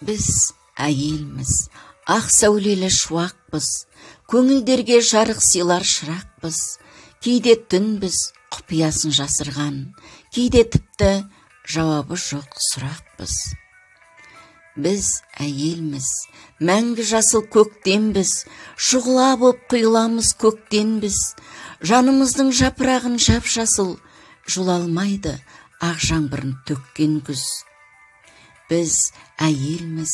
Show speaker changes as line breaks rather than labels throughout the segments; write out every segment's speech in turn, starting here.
Біз әйелміз, ақ сәулелі шуақпыз, көңілдерге жарық сыйлар шырақпыз. Кейде түнбіз, құпиясын жасырған, кейде тіпті жауабы жоқ сұрақпыз. Біз әйелміз, мәңгі жасыл көктенбіз, шұғыла боп құйыламыз көктенбіз. Жанымыздың жапырағын жап-жасыл, жуламайды ақ жаңбырын төккен күз. Біз әйелміз,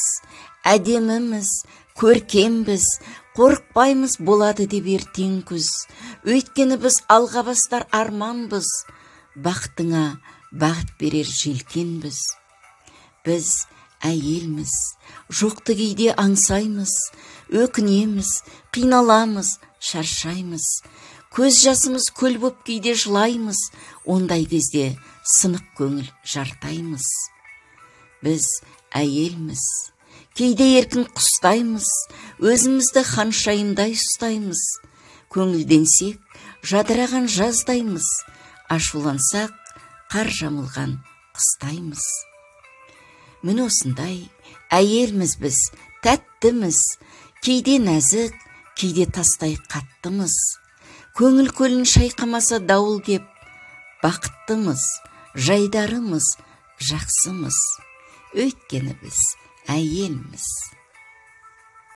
әдеміміз, көркембіз, қорықпаймыз болады деп ертең күз. Өйткені біз алға бастар арманбыз, бақытыңа бағыт берер желкенбіз. Біз әйелміз, жоқты кейде аңсаймыз, өкінеміз, қиналамыз, шаршаймыз. Көз жасымыз көл боп кейде жылаймыз, ондай кезде сынық көңіл жартаймыз. Біз әйелміз, кейде еркін құстаймыз, өзімізді ханшайымдай ұстаймыз. Көңілденсек, жадыраған жаздаймыз, ашулансақ, қар жамылған қыстаймыз. Міне осындай әйелміз біз, тәттіміз, кейде нәзік, кейде тастай қаттымыз. Көңіл көлін шайқамаса дауыл кеп, бақыттымыз, жайдарымыз, жақсымыз. Өйткені біз әйелміз.